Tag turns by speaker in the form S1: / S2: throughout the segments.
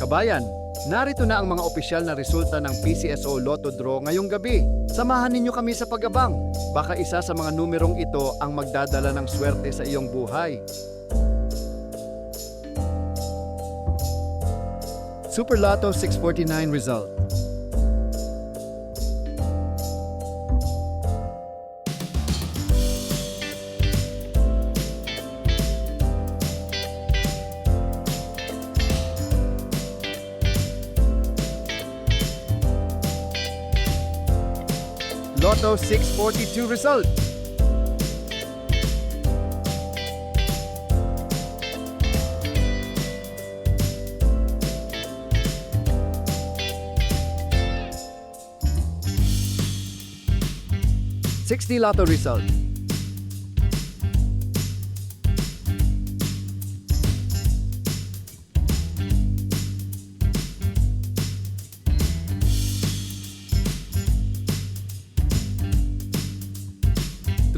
S1: kabayan, narito na ang mga opisyal na resulta ng PCSO Lotto Draw ngayong gabi. Samahan ninyo kami sa pag-abang. Baka isa sa mga numerong ito ang magdadala ng swerte sa iyong buhay. Super Lotto 649 result. Lotto 642 result. $60 Lotto result.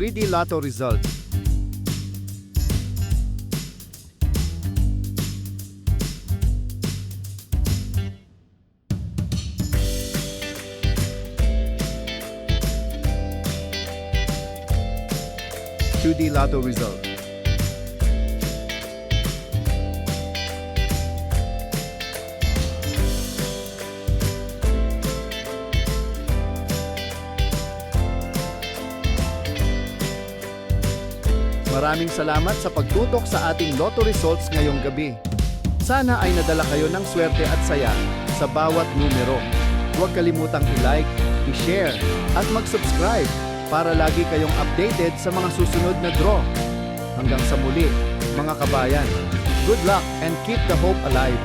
S1: $3D Lotto result. $2D Lotto result. Maraming salamat sa pagtutok sa ating Lotto results ngayong gabi. Sana ay nadala kayo ng swerte at saya sa bawat numero. Huwag kalimutang i-like, i-share, at mag-subscribe para lagi kayong updated sa mga susunod na draw. Hanggang sa muli, mga kabayan. Good luck and keep the hope alive.